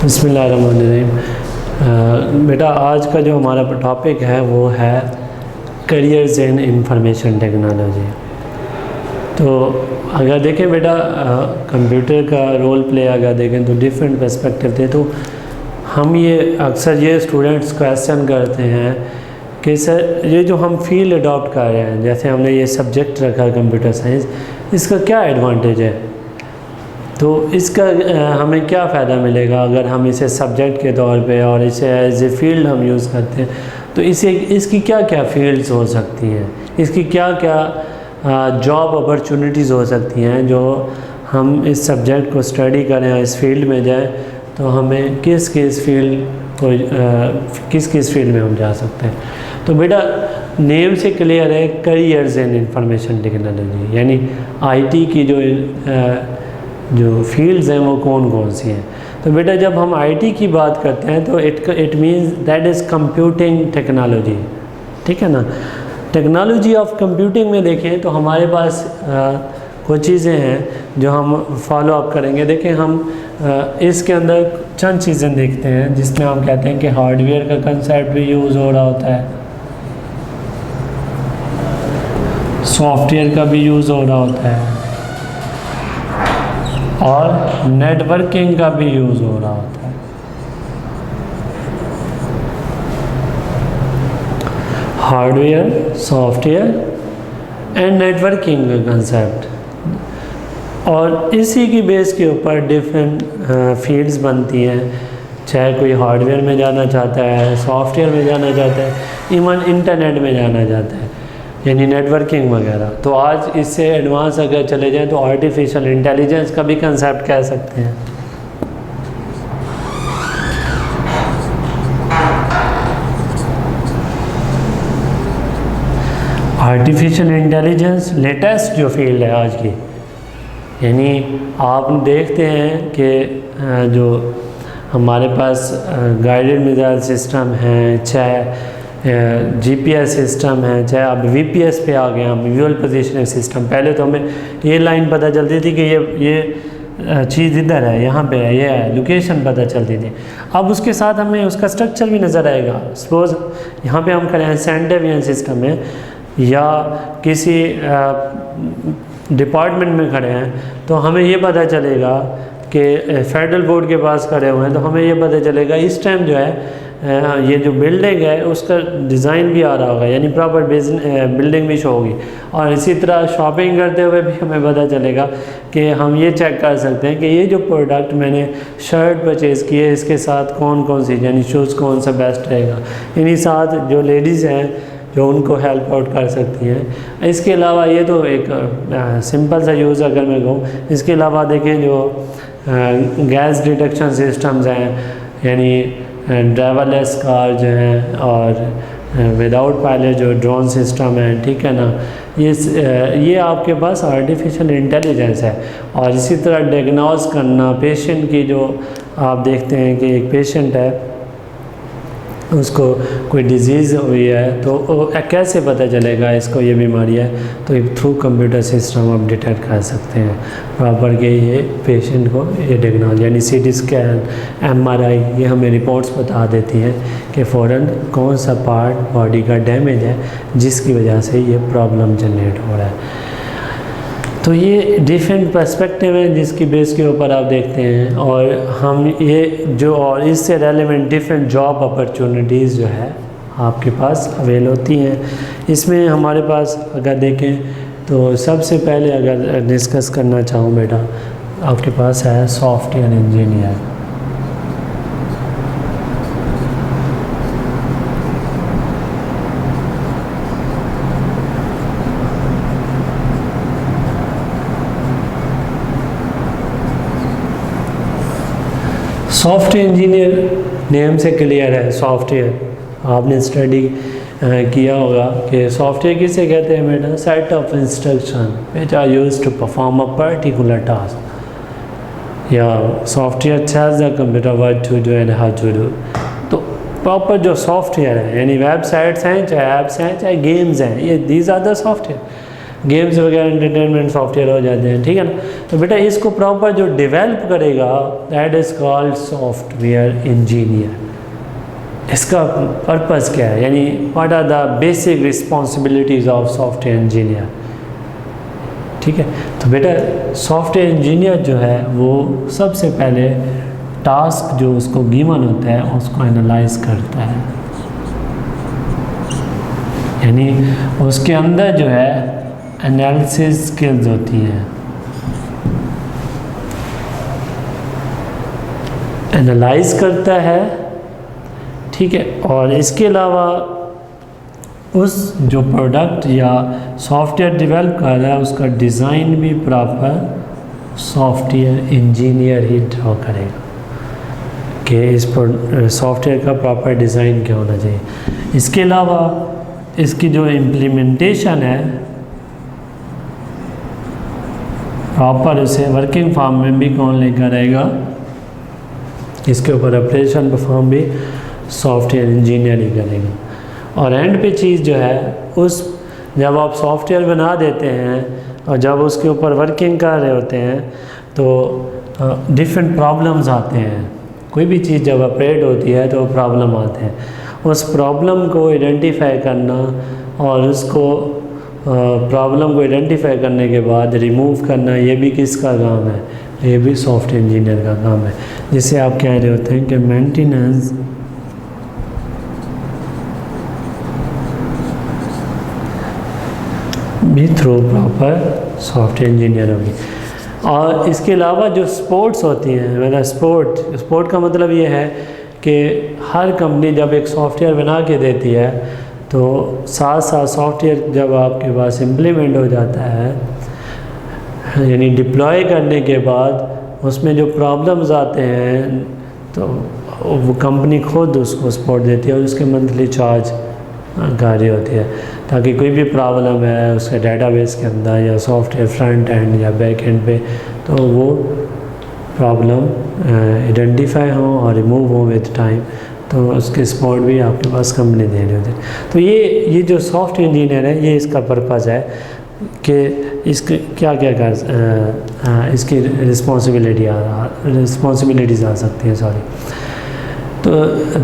बिस्मिल्लाहिर्रहमानिर्रहीम। बेटा आज का जो हमारा टॉपिक है वो है करियर्स इन इंफॉर्मेशन टेक्नोलॉजी। तो अगर देखें बेटा कंप्यूटर का रोल प्ले अगर देखें तो डिफरेंट पर्सपेक्टिव थे। तो हम ये अक्सर ये स्टूडेंट्स क्वेश्चन करते हैं कि सर ये जो हम फील्ड अडॉप्ट कर रहे हैं, जैसे हमने ये सब्जेक्ट रखा कंप्यूटर साइंस, इसका क्या एडवांटेज है, तो इसका हमें क्या फ़ायदा मिलेगा अगर हम इसे सब्जेक्ट के तौर पे और इसे एज ए फील्ड हम यूज़ करते हैं। तो इसकी क्या क्या फील्ड्स हो सकती हैं, इसकी क्या क्या जॉब अपॉर्चुनिटीज़ हो सकती हैं जो हम इस सब्जेक्ट को स्टडी करें और इस फील्ड में जाएं, तो हमें किस फील्ड में हम जा सकते हैं। तो बेटा नेम से क्लियर है, करियर्स इन इंफॉर्मेशन टेक्नोलॉजी, यानी आईटी की जो फील्ड्स हैं वो कौन कौन सी हैं। तो बेटा जब हम आईटी की बात करते हैं तो it means that is computing technology, ठीक है ना। टेक्नोलॉजी ऑफ कंप्यूटिंग में देखें तो हमारे पास कुछ चीज़ें हैं जो हम फॉलो अप करेंगे। देखें हम इसके अंदर चंद चीज़ें देखते हैं जिसमें हम कहते हैं कि हार्डवेयर का कंसेप्ट भी यूज़ हो रहा होता है, सॉफ्टवेयर का भी यूज़ हो रहा होता है और नेटवर्किंग का भी यूज़ हो रहा होता है। हार्डवेयर, सॉफ्टवेयर एंड नेटवर्किंग का कंसेप्ट, और इसी की बेस के ऊपर डिफरेंट फील्ड्स बनती हैं। चाहे कोई हार्डवेयर में जाना चाहता है, सॉफ्टवेयर में जाना चाहता है, इवन इंटरनेट में जाना चाहता है, यानी नेटवर्किंग वगैरह। तो आज इससे एडवांस अगर चले जाएं तो आर्टिफिशियल इंटेलिजेंस का भी कंसेप्ट कह सकते हैं। आर्टिफिशियल इंटेलिजेंस लेटेस्ट जो फील्ड है आज की, यानी आप देखते हैं कि जो हमारे पास गाइडेड मिसाइल सिस्टम हैं, चाहे जीपीएस सिस्टम है, चाहे अब वीपीएस पे आ गए हम, विजुअल पोजीशनिंग सिस्टम। पहले तो हमें ये लाइन पता चलती थी कि ये चीज़ इधर है, यहाँ पे है, ये है, लोकेशन पता चलती थी। अब उसके साथ हमें उसका स्ट्रक्चर भी नज़र आएगा। सपोज़ यहाँ पे हम करें सेंटेवियन सिस्टम है या किसी डिपार्टमेंट में खड़े हैं, तो हमें ये पता चलेगा कि फेडरल बोर्ड के पास खड़े हुए हैं, तो हमें ये पता चलेगा इस टाइम जो है ये जो बिल्डिंग है उसका डिज़ाइन भी आ रहा होगा, यानी प्रॉपर बिल्डिंग भी शो होगी। और इसी तरह शॉपिंग करते हुए भी हमें पता चलेगा कि हम ये चेक कर सकते हैं कि ये जो प्रोडक्ट मैंने शर्ट परचेज़ की है इसके साथ कौन कौन सी, यानी शूज़ कौन सा बेस्ट रहेगा। इन्हीं साथ जो लेडीज़ हैं जो उनको हेल्प आउट कर सकती हैं। इसके अलावा ये तो एक सिंपल सा यूज़ अगर मैं कहूँ, इसके अलावा देखें जो गैस डिटेक्शन सिस्टम्स हैं, यानी ड्राइवरलेस कार जो हैं और विदाउट पायलट जो ड्रोन सिस्टम है, ठीक है ना, ये आपके पास आर्टिफिशियल इंटेलिजेंस है। और इसी तरह डायग्नोज करना पेशेंट की, जो आप देखते हैं कि एक पेशेंट है उसको कोई डिज़ीज़ हुई है तो कैसे पता चलेगा इसको ये बीमारी है, तो थ्रू कंप्यूटर सिस्टम आप डिटेक्ट कर सकते हैं प्रॉपर कि ये पेशेंट को ये डायग्नोज, यानी सीटी स्कैन, एमआरआई, ये हमें रिपोर्ट्स बता देती हैं कि फ़ौरन कौन सा पार्ट बॉडी का डैमेज है जिसकी वजह से ये प्रॉब्लम जनरेट हो रहा है। तो ये डिफरेंट पर्सपेक्टिव है जिसकी बेस के ऊपर आप देखते हैं, और हम ये जो और इससे रेलेवेंट डिफरेंट जॉब अपॉर्चुनिटीज़ जो है आपके पास अवेल होती हैं। इसमें हमारे पास अगर देखें तो सबसे पहले अगर डिस्कस करना चाहूँ बेटा, आपके पास है software engineer. Software engineer name से क्लियर है, सॉफ्टवेयर आपने स्टडी किया होगा कि सॉफ्टवेयर किसे कहते हैं बेटा, set of instruction which are used to perform a particular task, या software tells the computer what to do and how to do. तो प्रॉपर जो सॉफ्टवेयर है, यानी वेबसाइट्स हैं, चाहे ऐप्स हैं, चाहे गेम्स हैं, ये these are the software. Games वगैरह एंटरटेनमेंट सॉफ्टवेयर हो जाते हैं, ठीक है ना। तो बेटा इसको प्रॉपर जो डेवलप करेगा that is called software engineer. इसका पर्पस क्या है, यानी what are the basic responsibilities of software engineer, ठीक है। तो बेटा सॉफ्टवेयर इंजीनियर जो है वो सबसे पहले टास्क जो उसको गिवन होता है उसको एनालाइज करता है, यानी उसके अंदर जो है एनालिसिस स्किल्स होती हैं, एनालाइज करता है, ठीक है। और इसके अलावा उस जो प्रोडक्ट या सॉफ्टवेयर डेवलप कर रहा है उसका डिज़ाइन भी प्रॉपर सॉफ्टवेयर इंजीनियर ही ड्रॉ करेगा कि इस सॉफ्टवेयर का प्रॉपर डिज़ाइन क्या होना चाहिए। इसके अलावा इसकी जो इम्प्लीमेंटेशन है प्रॉपर उसे वर्किंग फॉर्म में भी कौन लेकर आएगा, इसके ऊपर ऑपरेशन परफॉर्म भी सॉफ्टवेयर इंजीनियर ही करेगा। और एंड पे चीज़ जो है उस जब आप सॉफ्टवेयर बना देते हैं और जब उसके ऊपर वर्किंग कर रहे होते हैं तो डिफरेंट प्रॉब्लम्स आते हैं। कोई भी चीज़ जब ऑपरेट होती है तो प्रॉब्लम आते हैं, उस प्रॉब्लम को आइडेंटिफाई करना और उसको प्रॉब्लम को आइडेंटिफाई करने के बाद रिमूव करना, ये भी किसका काम है, ये भी सॉफ्टवेयर इंजीनियर का काम है। जिसे आप कह रहे होते हैं कि मेंटेनेंस भी थ्रू प्रॉपर सॉफ्टवेयर इंजीनियर होगी। और इसके अलावा जो स्पोर्ट्स होती हैं, मतलब स्पोर्ट का मतलब ये है कि हर कंपनी जब एक सॉफ्टवेयर बना के देती है तो साथ साथ सॉफ्टवेयर जब आपके पास इम्प्लीमेंट हो जाता है, यानी डिप्लॉय करने के बाद उसमें जो प्रॉब्लम्स आते हैं तो वो कंपनी खुद उसको सपोर्ट देती है और उसके मंथली चार्ज कर रही होती है, ताकि कोई भी प्रॉब्लम है उसके डेटाबेस के अंदर या सॉफ्टवेयर फ्रंट एंड या बैक एंड पे तो वो प्रॉब्लम आइडेंटिफाई हो और रिमूव हो विद टाइम, तो उसके सपोर्ट भी आपके पास कंपनी दे रही होती है। तो ये जो सॉफ्टवेयर इंजीनियर है ये इसका पर्पज़ है कि इसके क्या क्या कर इसकी रिस्पॉन्सिबिलिटीज़ आ सकती हैं, सॉरी। तो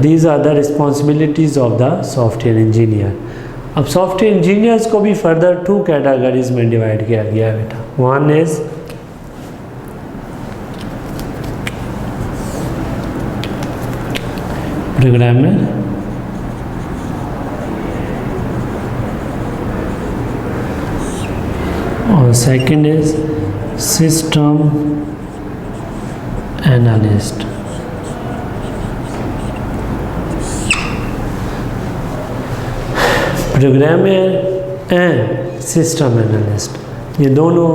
these are the responsibilities of the software engineer. अब सॉफ्टवेयर इंजीनियर्स को भी फर्दर 2 कैटेगरीज में डिवाइड किया गया है बेटा। वन इज़ प्रोग्रामर, और second is system analyst. Programmer and system analyst, ये दोनों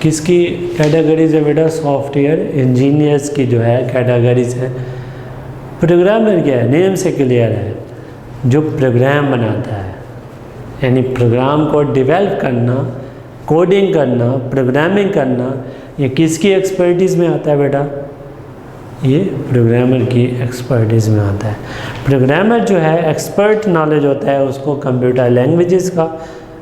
किसकी कैटेगरीज है बेटा, सॉफ्टवेयर इंजीनियर्स की जो है कैटेगरीज है। प्रोग्रामर क्या है, नेम से क्लियर है, जो प्रोग्राम बनाता है, यानी प्रोग्राम को डेवलप करना, कोडिंग करना, प्रोग्रामिंग करना, ये किसकी एक्सपर्टीज़ में आता है बेटा, ये प्रोग्रामर की एक्सपर्टीज़ में आता है। प्रोग्रामर जो है एक्सपर्ट नॉलेज होता है उसको कंप्यूटर लैंग्वेजेस का।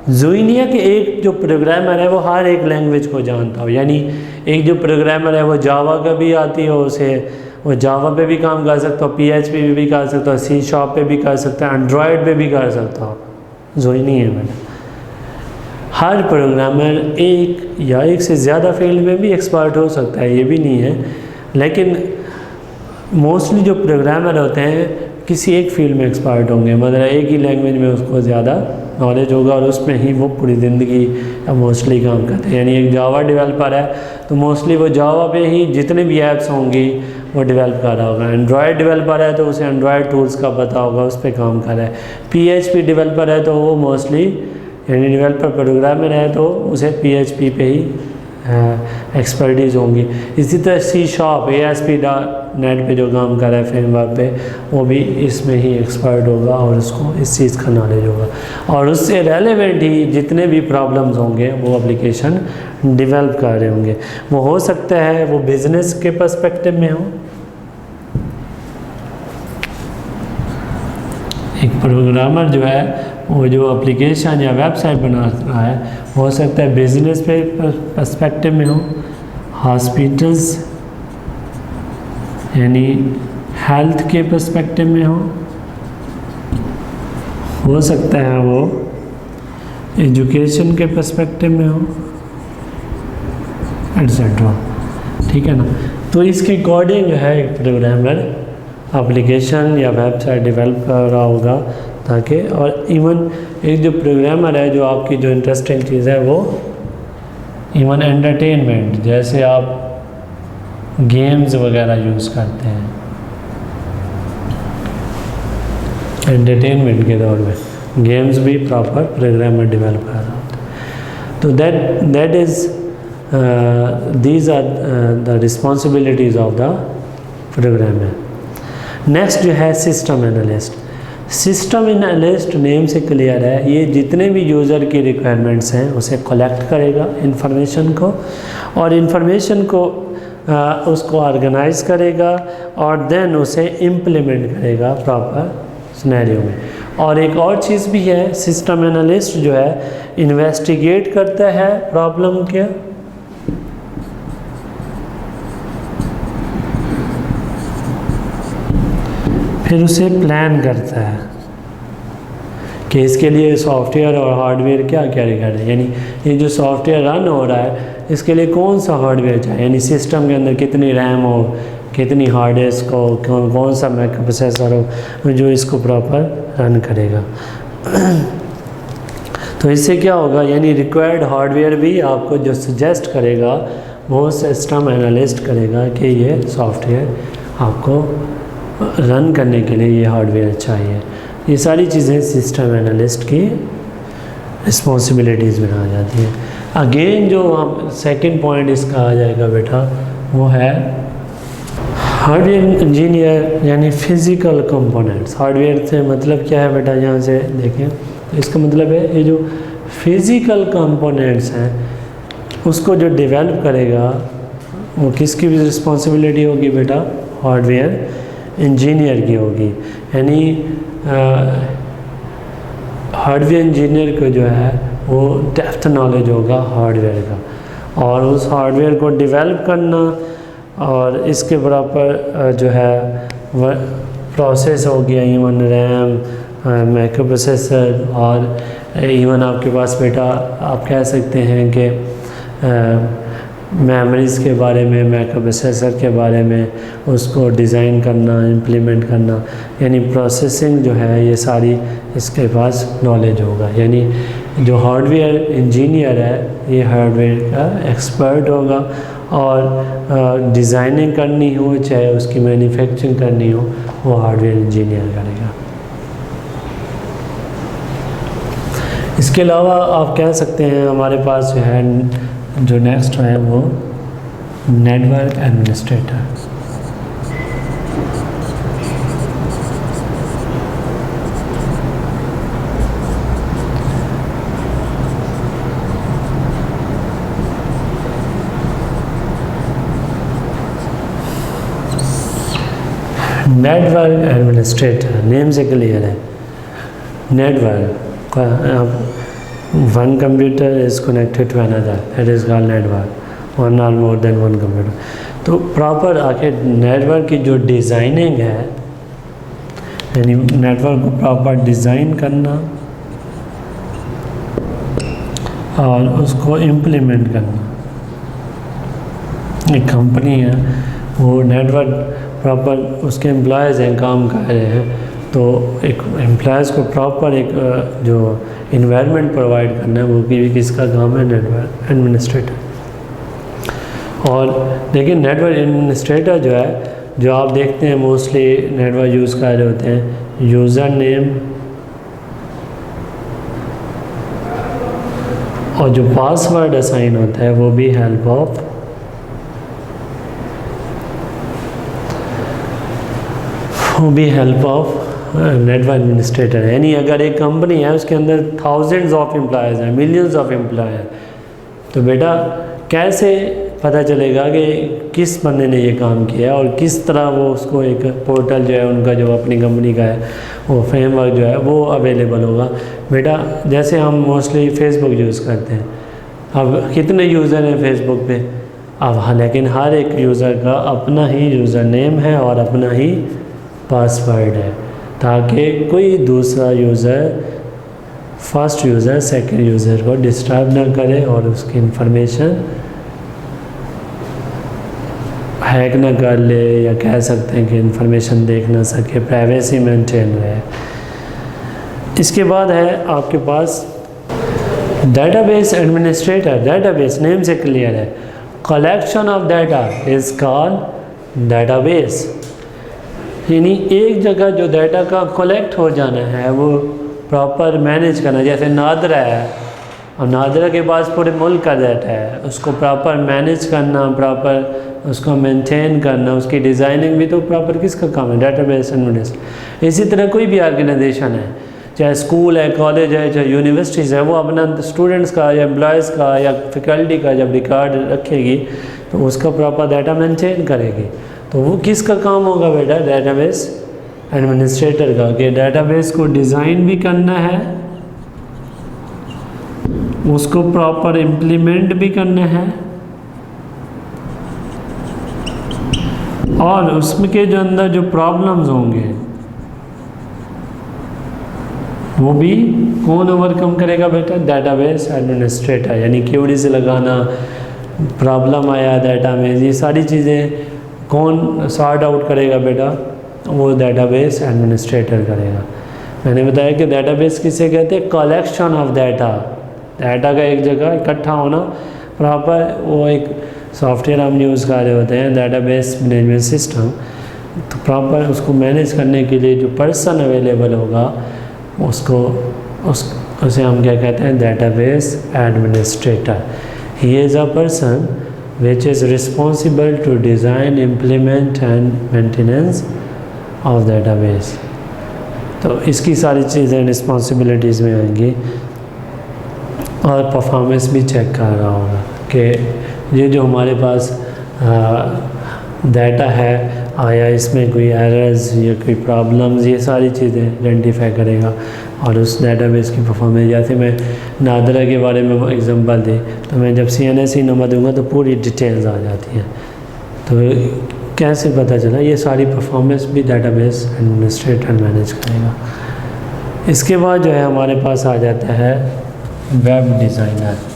ज़रूरी नहीं है कि एक जो प्रोग्रामर है वो हर एक लैंग्वेज को जानता हो, यानी एक जो प्रोग्रामर है वो जावा का भी आती हो, उसे वो जावा पे भी काम कर सकता हो, PHP पे भी कर सकता हो, C# पे भी कर सकता है, एंड्रॉयड पे भी कर सकता हो। ज़रूरी नहीं है बेटा, हर प्रोग्रामर एक या एक से ज़्यादा फील्ड में भी एक्सपर्ट हो सकता है, ये भी नहीं है। लेकिन मोस्टली जो प्रोग्रामर होते हैं किसी एक फील्ड में एक्सपर्ट होंगे, मतलब एक ही लैंग्वेज में उसको ज़्यादा नॉलेज होगा और उसमें ही वो पूरी ज़िंदगी मोस्टली काम करते हैं। यानी एक जावा डेवलपर है तो मोस्टली वो जावा पे ही जितने भी ऐप्स होंगी वो डेवलप कर रहा होगा। एंड्रॉयड डेवलपर है तो उसे एंड्रॉयड टूल्स का पता होगा, उस पर काम कर रहा है। PHP डेवलपर है तो वो मोस्टली, यानी डेवलपर प्रोग्रामर है तो उसे PHP पे ही एक्सपर्टीज़ होंगी। इसी तरह C# ASP.NET पे जो काम कर रहा है फ्रेमवर्क पे, वो भी इसमें ही एक्सपर्ट होगा और उसको इस चीज़ का नॉलेज होगा और उससे रेलेवेंट ही जितने भी प्रॉब्लम्स होंगे वो एप्लीकेशन डेवलप कर रहे होंगे। वो हो सकता है वो बिज़नेस के पर्सपेक्टिव में हो, एक प्रोग्रामर जो है वो जो एप्लीकेशन या वेबसाइट बना रहा है, हो सकता है बिजनेस पे पर्सपेक्टिव में हो, हॉस्पिटल्स यानी हेल्थ के पर्सपेक्टिव में हो सकता है वो एजुकेशन के पर्सपेक्टिव में हो, एट्सेट्रा। ठीक है ना। तो इसके अकॉर्डिंग जो है एक प्रोग्रामर एप्लीकेशन या वेबसाइट डेवलप कर रहा होगा, ताकि और इवन एक जो प्रोग्रामर है जो आपकी जो इंटरेस्टिंग चीज़ है वो इवन एंटरटेनमेंट, जैसे आप गेम्स वगैरह यूज़ करते हैं एंटरटेनमेंट के दौर में, गेम्स भी प्रॉपर प्रोग्रामर डेवलप कर रहा होता है। तो that is these are the responsibilities of the programmer. Next जो है system analyst. System analyst name से क्लियर है, ये जितने भी यूज़र की रिक्वायरमेंट्स हैं उसे कलेक्ट करेगा इंफॉर्मेशन को, और इंफॉर्मेशन को उसको ऑर्गेनाइज करेगा और देन उसे इम्प्लीमेंट करेगा प्रॉपर सिनेरियो में। और एक और चीज़ भी है, सिस्टम एनालिस्ट जो है इन्वेस्टिगेट करता है प्रॉब्लम के, फिर उसे प्लान करता है कि इसके लिए सॉफ्टवेयर और हार्डवेयर क्या क्या रिक्वायर्ड है, यानी ये जो सॉफ्टवेयर रन हो रहा है इसके लिए कौन सा हार्डवेयर चाहिए, यानी सिस्टम के अंदर कितनी रैम हो, कितनी हार्ड डिस्क हो, कौन सा माइक्रो प्रोसेसर हो जो इसको प्रॉपर रन करेगा। तो इससे क्या होगा, यानी रिक्वायर्ड हार्डवेयर भी आपको जो सजेस्ट करेगा वो सिस्टम एनालिस्ट करेगा कि ये सॉफ्टवेयर आपको रन करने के लिए ये हार्डवेयर चाहिए। ये सारी चीज़ें सिस्टम एनालिस्ट की रिस्पॉन्सिबिलिटीज़ में आ जाती हैं। अगेन जो हम सेकंड पॉइंट इसका आ जाएगा बेटा, वो है हार्डवेयर इंजीनियर, यानी फिज़िकल कंपोनेंट्स। हार्डवेयर से मतलब क्या है बेटा, यहाँ से देखें, इसका मतलब है ये जो फिज़िकल कंपोनेंट्स हैं उसको जो डेवलप करेगा वो किसकी रिस्पॉन्सिबिलिटी होगी बेटा, हार्डवेयर इंजीनियर की होगी। यानी हार्डवेयर इंजीनियर को जो है वो डेप्थ नॉलेज होगा हार्डवेयर का, और उस हार्डवेयर को डेवलप करना और इसके बराबर जो है वह प्रोसेस हो गया, इवन रैम, माइक्रो प्रोसेसर, और इवन आपके पास बेटा आप कह सकते हैं कि मेमोरीज़ के बारे में, माइक्रो प्रोसेसर के बारे में उसको डिज़ाइन करना, इम्प्लीमेंट करना, यानी प्रोसेसिंग जो है ये सारी इसके पास नॉलेज होगा। यानी जो हार्डवेयर इंजीनियर है ये हार्डवेयर का एक्सपर्ट होगा, और डिज़ाइनिंग करनी हो चाहे उसकी मैन्युफैक्चरिंग करनी हो वो हार्डवेयर इंजीनियर करेगा। इसके अलावा आप कह सकते हैं हमारे पास जो है जो नेक्स्ट है वो network administrator. Network administrator name से क्लियर है, network one computer is connected to another, that is called network, one or more than one computer। तो प्रॉपर आखिर नेटवर्क की जो डिज़ाइनिंग है, यानी नेटवर्क को प्रॉपर डिज़ाइन करना और उसको इम्प्लीमेंट करना। एक कंपनी है वो नेटवर्क प्रॉपर उसके एम्प्लॉयज़ हैं काम कर रहे हैं, तो एक एम्प्लॉयज़ को प्रॉपर एक जो इन्वायरमेंट प्रोवाइड करना है वो भी किसका काम है, नेटवर्क एडमिनिस्ट्रेटर। और देखिए नेटवर्क एडमिनिस्ट्रेटर जो है, जो आप देखते हैं मोस्टली नेटवर्क यूज़ कर रहे होते हैं, यूज़र नेम और जो पासवर्ड असाइन होता है वो भी हेल्प ऑफ नेटवर्क एडमिनिस्ट्रेटर है। यानी अगर एक कंपनी है उसके अंदर थाउजेंड्स ऑफ एम्प्लॉयज़ हैं, मिलियंस ऑफ एम्प्लॉय हैं, तो बेटा कैसे पता चलेगा कि किस बंदे ने ये काम किया और किस तरह वो उसको एक पोर्टल जो है उनका जो अपनी कंपनी का है वो फ्रेमवर्क जो है वो अवेलेबल होगा। बेटा जैसे हम मोस्टली फेसबुक यूज़ करते हैं, अब कितने यूज़र हैं फेसबुक पे? अब हाँ, लेकिन हर एक यूज़र का अपना ही यूज़र नेम है और अपना ही पासवर्ड है, ताकि कोई दूसरा user first user second user को डिस्टर्ब ना करे और उसकी इंफॉर्मेशन हैक ना कर ले, या कह सकते हैं कि इंफॉर्मेशन देख ना सके, प्राइवेसी मेंटेन रहे। इसके बाद है आपके पास डेटाबेस एडमिनिस्ट्रेटर। डेटाबेस नेम से क्लियर है, collection of data is called database. यानी एक जगह जो डाटा का कलेक्ट हो जाना है वो प्रॉपर मैनेज करना। जैसे नादरा है, और नादरा के पास पूरे मुल्क का डाटा है, उसको प्रॉपर मैनेज करना, प्रॉपर उसको मेंटेन करना, उसकी डिज़ाइनिंग भी तो प्रॉपर किसका काम है? Database administrator. इसी तरह कोई भी ऑर्गेनाइजेशन है, चाहे स्कूल है, कॉलेज है, चाहे यूनिवर्सिटीज़ है, वो अपना स्टूडेंट्स का या एम्प्लॉयज़ का या फैकल्टी का जब रिकॉर्ड रखेगी तो उसका प्रॉपर डाटा मेंटेन करेगी। तो वो किसका काम होगा बेटा? डेटाबेस एडमिनिस्ट्रेटर का, कि डेटाबेस को डिज़ाइन भी करना है, उसको प्रॉपर इम्प्लीमेंट भी करना है, और उसमें के जो अंदर जो प्रॉब्लम्स होंगे वो भी कौन ओवरकम करेगा बेटा? Database administrator. यानी क्यूरीज लगाना, प्रॉब्लम आया डाटा में, ये सारी चीज़ें कौन सॉर्ट आउट करेगा बेटा? वो डेटाबेस एडमिनिस्ट्रेटर करेगा। मैंने बताया कि डेटाबेस किसे कहते हैं? Collection of data. डाटा का एक जगह इकट्ठा होना, प्रॉपर वो एक सॉफ्टवेयर हम यूज़ कर रहे होते हैं डेटाबेस मैनेजमेंट सिस्टम, तो प्रॉपर उसको मैनेज करने के लिए जो पर्सन अवेलेबल होगा उसे हम क्या कहते हैं? Database administrator. He is a person which is responsible to design, implement and maintenance of database। तो इसकी सारी चीज़ें रिस्पॉन्सिबिलिटीज़ में आएंगी, और परफॉर्मेंस भी चेक कर रहा होगा कि ये जो हमारे पास डाटा है, आया इसमें कोई एरर्स या कोई प्रॉब्लम्स, ये सारी चीज़ें आइडेंटिफाई करेगा। और उस डेटाबेस की परफॉर्मेंस, जैसे मैं नादरा के बारे में एग्जांपल दी, तो मैं जब CNSE नंबर दूंगा तो पूरी डिटेल्स आ जाती हैं। तो कैसे पता चला? ये सारी परफॉर्मेंस भी डेटाबेस एडमिनिस्ट्रेटर मैनेज करेगा। इसके बाद जो है हमारे पास आ जाता है web designer.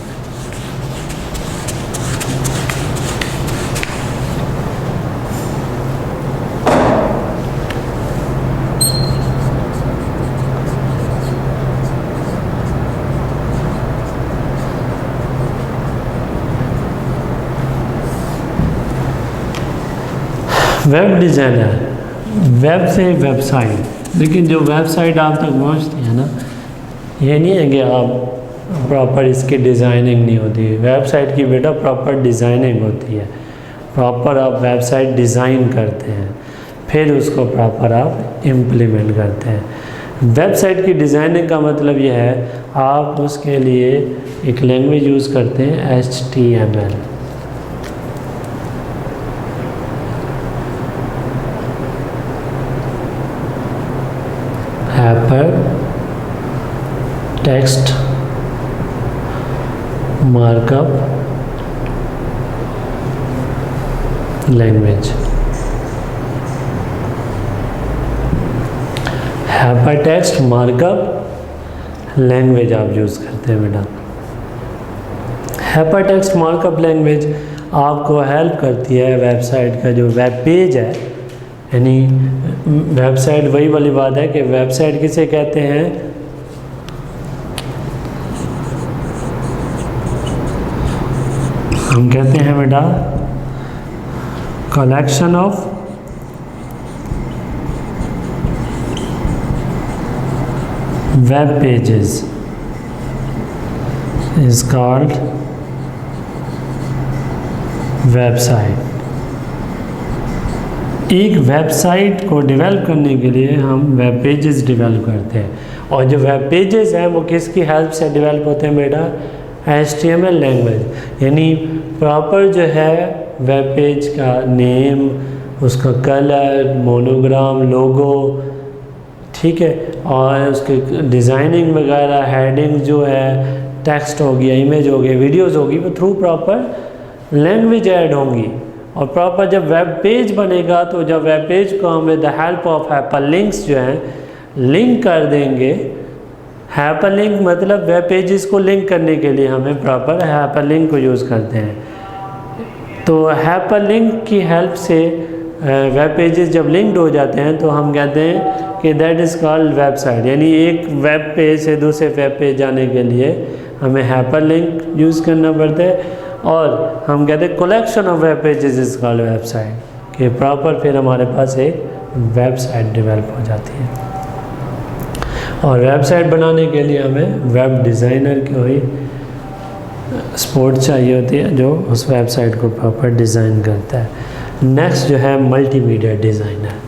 Web designer, web से वेबसाइट, लेकिन जो वेबसाइट आप तक पहुँचती है ना, ये नहीं है कि आप प्रॉपर इसकी डिज़ाइनिंग नहीं होती। वेबसाइट की बेटा प्रॉपर डिज़ाइनिंग होती है, प्रॉपर आप वेबसाइट डिज़ाइन करते हैं, फिर उसको प्रॉपर आप इम्प्लीमेंट करते हैं। वेबसाइट की डिज़ाइनिंग का मतलब यह है, आप उसके लिए एक लैंग्वेज यूज़ करते हैं HTML। Hyper text markup language. Hyper text markup language आप यूज़ करते हैं बेटा। हाइपर टेक्स्ट मार्कअप लैंग्वेज आपको हेल्प करती है वेबसाइट का जो वेब पेज है, यानी वेबसाइट, वही वाली बात है कि वेबसाइट किसे कहते हैं? हम कहते हैं बेटा collection of web pages is called website. एक वेबसाइट को डेवलप करने के लिए हम वेब पेजेस डेवलप करते हैं, और जो वेब पेजेस हैं वो किसकी हेल्प से डेवलप होते हैं बेटा? HTML लैंग्वेज, यानी प्रॉपर जो है वेब पेज का नेम, उसका कलर, मोनोग्राम, लोगो, ठीक है, और उसके डिज़ाइनिंग वगैरह, हेडिंग जो है, टेक्स्ट हो गया, इमेज हो गया, वीडियोस होगी, वो थ्रू प्रॉपर लैंग्वेज ऐड होंगी। और प्रॉपर जब वेब पेज बनेगा तो जब वेब पेज को हम with the help of hyperlinks जो हैं लिंक कर देंगे। हाइपरलिंक मतलब वेब पेजेस को लिंक करने के लिए हमें प्रॉपर हाइपरलिंक को यूज़ करते हैं। तो हाइपरलिंक की हेल्प से वेब पेजेस जब लिंक्ड हो जाते हैं तो हम कहते हैं कि दैट इज़ कॉल्ड वेबसाइट, यानी एक वेब पेज से दूसरे वेब पेज जाने के लिए हमें हाइपरलिंक यूज़ करना पड़ता है। और हम कहते हैं collection of web pages is called website, कि प्रॉपर फिर हमारे पास एक वेबसाइट डेवलप हो जाती है। और वेबसाइट बनाने के लिए हमें वेब डिज़ाइनर की हुई सपोर्ट चाहिए होती है जो उस वेबसाइट को प्रॉपर डिज़ाइन करता है। नेक्स्ट जो है multimedia designer.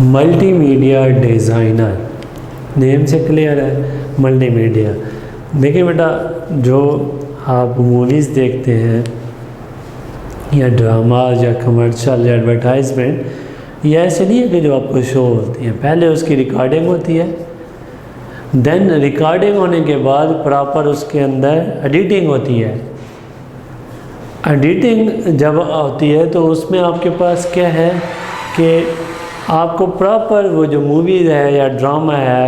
Multimedia designer name से क्लियर है, मल्टीमीडिया। देखिए बेटा, जो आप मूवीज़ देखते हैं या ड्रामाज या कमर्शियल या एडवर्टाइजमेंट, ये ऐसे नहीं है कि जो आपको शो होती है, पहले उसकी रिकॉर्डिंग होती है, देन रिकॉर्डिंग होने के बाद प्रॉपर उसके अंदर एडिटिंग होती है। एडिटिंग जब होती है तो उसमें आपके पास क्या है कि आपको प्रॉपर वो जो मूवीज़ है या ड्रामा है,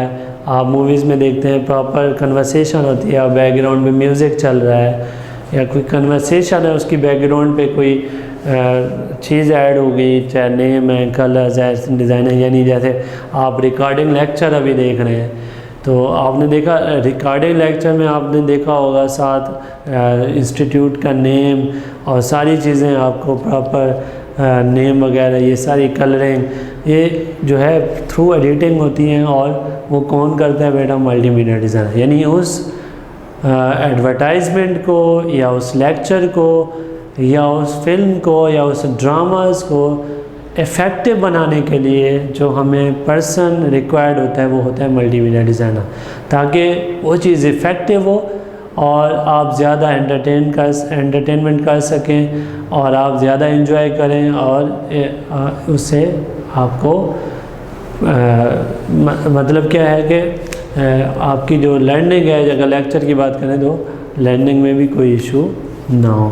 आप मूवीज़ में देखते हैं प्रॉपर कन्वर्सेशन होती है, बैकग्राउंड में म्यूज़िक चल रहा है या कोई कन्वर्सेशन है, उसकी बैकग्राउंड पे कोई चीज़ ऐड हो गई, चाहे नेम है, कलर्स है, डिज़ाइन है। यानी जैसे आप रिकॉर्डिंग लेक्चर अभी देख रहे हैं तो आपने देखा रिकॉर्डिंग लेक्चर में आपने देखा होगा साथ इंस्टीट्यूट का नेम और सारी चीज़ें आपको प्रॉपर नेम वगैरह, ये सारी कलरिंग, ये जो है थ्रू एडिटिंग होती हैं। और वो कौन करता है बेटा? Multimedia designer. यानी उस एडवर्टाइजमेंट को या उस लेक्चर को या उस फिल्म को या उस ड्रामास को इफ़ेक्टिव बनाने के लिए जो हमें पर्सन रिक्वायर्ड होता है वो होता है मल्टीमीडिया डिज़ाइनर, ताकि वो चीज़ इफ़ेक्टिव हो और आप ज़्यादा एंटरटेनमेंट कर सकें और आप ज़्यादा एंजॉय करें और उससे आपको मतलब क्या है कि आपकी जो लर्निंग है, अगर लेक्चर की बात करें तो लर्निंग में भी कोई इशू ना हो।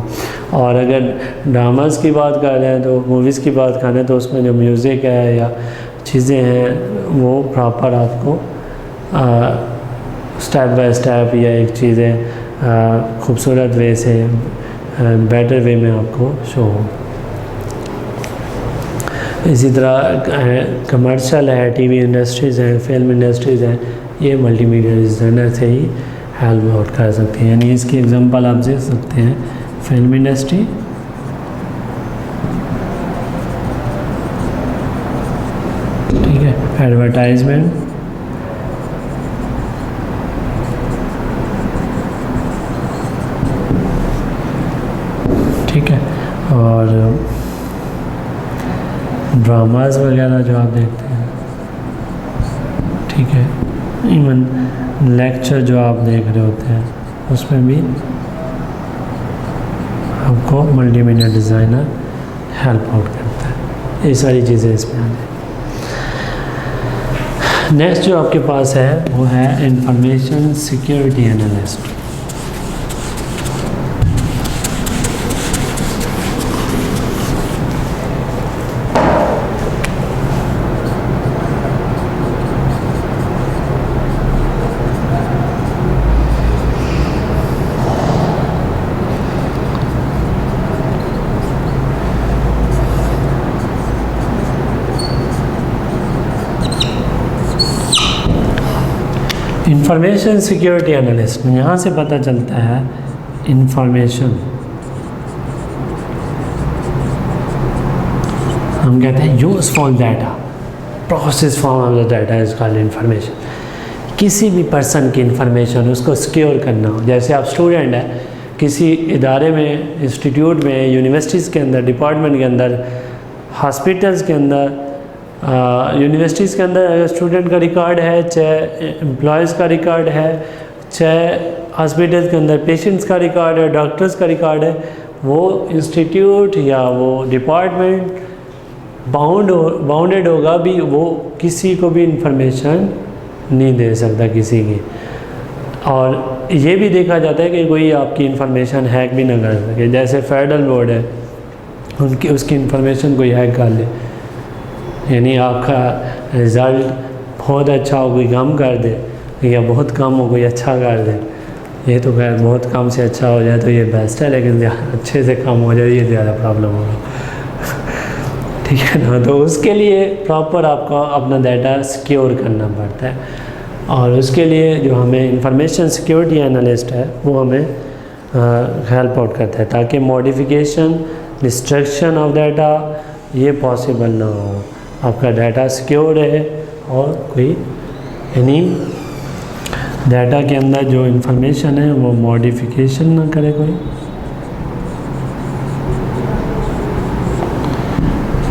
और अगर ड्रामास की बात कर रहे हैं तो मूवीज़ की बात कर रहे हैं तो उसमें जो म्यूज़िक है या चीज़ें हैं वो प्रॉपर आपको स्टेप बाय स्टेप या एक चीज़ें खूबसूरत वे से बेटर वे में आपको शो हो। इसी तरह कमर्शियल है, टीवी इंडस्ट्रीज़ हैं, फिल्म इंडस्ट्रीज़ हैं, ये मल्टीमीडिया डिज़ाइनर से ही हेल्प आउट कर सकते हैं। यानी इसकी एग्जांपल आप दे सकते हैं फिल्म इंडस्ट्री, ठीक है, एडवर्टाइजमेंट, ठीक है, और ड्रामाज वगैरह जो आप देखते हैं, ठीक है, इवन लेक्चर जो आप देख रहे होते हैं उसमें भी आपको मल्टीमीडिया डिज़ाइनर हेल्प आउट करता है। ये सारी चीज़ें इसमें आ जाएंगी। नेक्स्ट जो आपके पास है वो है information security analyst. Information security analyst में यहाँ से पता चलता है इंफॉर्मेशन, हम कहते हैं useful data, process form of the data is called information. किसी भी पर्सन की इंफॉर्मेशन उसको सिक्योर करना हो, जैसे आप स्टूडेंट हैं किसी इदारे में, इंस्टीट्यूट में, यूनिवर्सिटीज़ के अंदर, डिपार्टमेंट के अंदर, हॉस्पिटल्स के अंदर, यूनिवर्सिटीज़ के अंदर अगर स्टूडेंट का रिकॉर्ड है, चाहे एम्प्लॉयज़ का रिकॉर्ड है, चाहे हॉस्पिटल्स के अंदर पेशेंट्स का रिकॉर्ड है, डॉक्टर्स का रिकॉर्ड है, वो इंस्टीट्यूट या वो डिपार्टमेंट बाउंडेड होगा भी, वो किसी को भी इंफॉर्मेशन नहीं दे सकता किसी की। और ये भी देखा जाता है कि कोई आपकी इंफॉर्मेशन हैक भी ना कर सके। जैसे फेडरल बोर्ड है, उसकी इंफॉर्मेशन कोई हैक कर ले, यानी आपका रिज़ल्ट बहुत अच्छा हो कोई कम कर दे, या बहुत कम हो कोई अच्छा कर दे। ये तो खैर बहुत कम से अच्छा हो जाए तो ये बेस्ट है, लेकिन अच्छे से कम हो जाए ये ज़्यादा प्रॉब्लम होगा। ठीक है ना। तो उसके लिए प्रॉपर आपको अपना डाटा सिक्योर करना पड़ता है, और उसके लिए जो हमें इंफॉर्मेशन सिक्योरिटी एनालिस्ट है वो हमें हेल्प आउट करता है, ताकि मॉडिफिकेशन, डिस्ट्रक्शन ऑफ डाटा ये पॉसिबल ना हो, आपका डाटा सिक्योर है और कोई यानी डाटा के अंदर जो इंफॉर्मेशन है वो मॉडिफिकेशन ना करे कोई,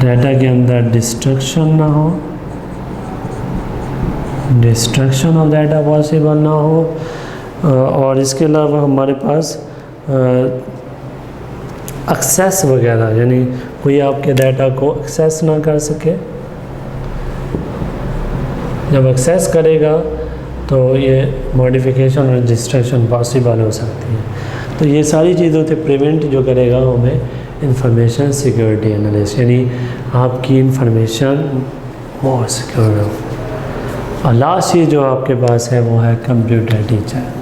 डाटा के अंदर डिस्ट्रक्शन ना हो, डिस्ट्रक्शन ऑफ डाटा पॉसिबल ना हो। और इसके अलावा हमारे पास एक्सेस वगैरह, यानी कोई आपके डाटा को एक्सेस ना कर सके। जब एक्सेस करेगा तो ये मॉडिफिकेशन और डिस्ट्रक्शन पॉसिबल हो सकती है। तो ये सारी चीज़ों से प्रिवेंट जो करेगा हमें इंफॉर्मेशन सिक्योरिटी एनालिस्ट, यानी आपकी इंफॉर्मेशन बहुत सिक्योर हो। और लास्ट चीज़ जो आपके पास है वो है computer teacher.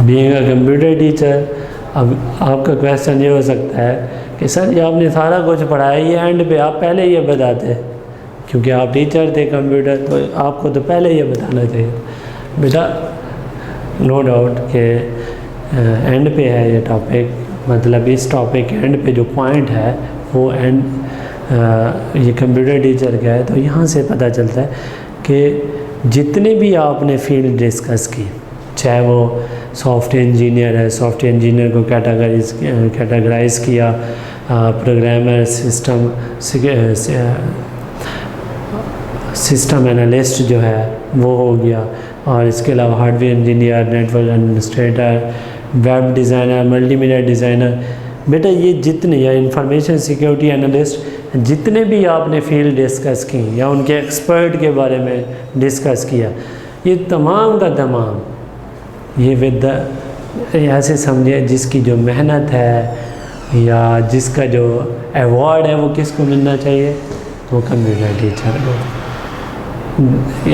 Being a computer teacher, अब आपका क्वेश्चन ये हो सकता है कि सर ये आपने सारा कुछ पढ़ाया, ये एंड पे आप पहले ये बताते, क्योंकि आप टीचर थे कंप्यूटर तो आपको तो पहले ये बताना चाहिए। बेटा नो डाउट के एंड पे है ये टॉपिक, मतलब इस टॉपिक के एंड पे जो पॉइंट है वो एंड ये कंप्यूटर टीचर का है। तो यहाँ से पता चलता है कि जितने भी आपने फील्ड डिस्कस की, चाहे वो सॉफ्टवेयर इंजीनियर है, सॉफ्टवेयर इंजीनियर को कैटेगराइज किया, प्रोग्रामर, सिस्टम एनालिस्ट जो है वो हो गया, और इसके अलावा hardware engineer, network administrator, web designer, multimedia designer. बेटा ये जितने, या इंफॉर्मेशन सिक्योरिटी एनालिस्ट, जितने भी आपने फील्ड डिस्कस की या उनके एक्सपर्ट के बारे में डिस्कस किया, ये तमाम का तमाम ये विद ऐसे समझिए जिसकी जो मेहनत है या जिसका जो अवार्ड है वो किसको मिलना चाहिए, वो कंप्यूटर टीचर को।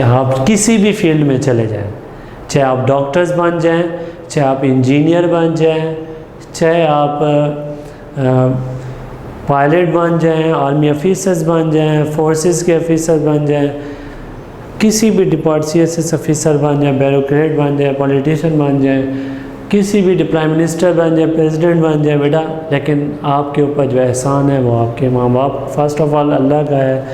आप किसी भी फील्ड में चले जाएं, चाहे आप डॉक्टर्स बन जाएं, चाहे आप इंजीनियर बन जाएं, चाहे आप पायलट बन जाएं, आर्मी ऑफिसर्स बन जाएं, फोर्सेस के ऑफिसर बन जाएं, किसी भी CSS ऑफिसर बन जाए, ब्यूरोक्रेट बन जाए, पॉलिटिशियन बन जाए, किसी भी प्राइम मिनिस्टर बन जाए, प्रेसिडेंट बन जाए बेटा, लेकिन आपके ऊपर जो एहसान है वो आपके माँ बाप, फर्स्ट ऑफ ऑल अल्लाह का है,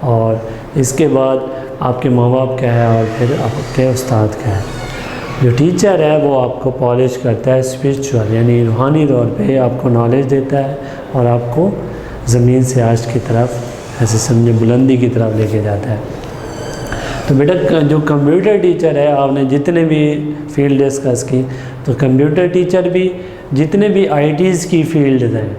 और इसके बाद आपके माँ बाप का है, और फिर आपके उस्ताद का है। जो टीचर है वो आपको पॉलिश करता है स्पिरिचुअल, यानी रूहानी तौर पे आपको नॉलेज देता है और आपको ज़मीन से आर्श की तरफ, ऐसे समझे बुलंदी की तरफ लेके जाता है। तो बेटा जो कंप्यूटर टीचर है, आपने जितने भी फील्ड डिस्कस की, तो कंप्यूटर टीचर भी जितने भी ITs की फील्ड हैं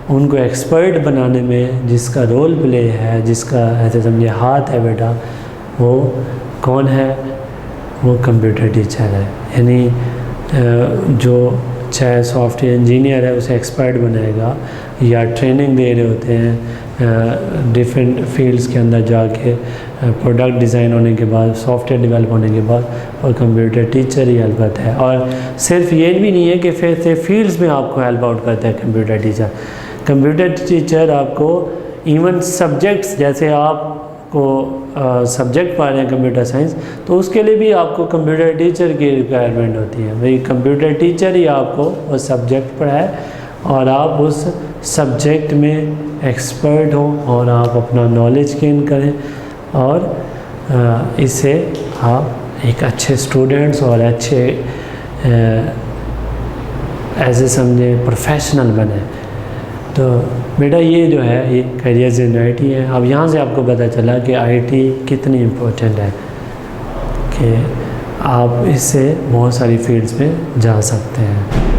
उनको एक्सपर्ट बनाने में जिसका रोल प्ले है, जिसका ऐसे समझे हाथ है बेटा, वो कौन है, वो कंप्यूटर टीचर है। यानी जो चाहे सॉफ्टवेयर इंजीनियर है उसे एक्सपर्ट बनाएगा, या ट्रेनिंग दे रहे होते हैं डिफरेंट फील्ड्स के अंदर जाके, प्रोडक्ट डिज़ाइन होने के बाद, सॉफ्टवेयर डेवलप होने के बाद, और कंप्यूटर टीचर ही हेल्प करता है। और सिर्फ ये भी नहीं है कि फिर से फील्ड्स में आपको हेल्प आउट करता है कंप्यूटर टीचर। कंप्यूटर टीचर आपको इवन सब्जेक्ट्स, जैसे आप को सब्जेक्ट पढ़ रहे हैं कंप्यूटर साइंस, तो उसके लिए भी आपको कंप्यूटर टीचर की रिक्वायरमेंट होती है। भाई कंप्यूटर टीचर ही आपको वो सब्जेक्ट पढ़ाए और आप उस सब्जेक्ट में एक्सपर्ट हो और आप अपना नॉलेज गेन करें और इससे आप एक अच्छे स्टूडेंट्स और अच्छे ऐसे समझे प्रोफेशनल बने। तो बेटा ये जो है ये करियर्स इन आईटी है। अब यहाँ से आपको पता चला कि आईटी कितनी इम्पोर्टेंट है, कि आप इससे बहुत सारी फील्ड्स में जा सकते हैं।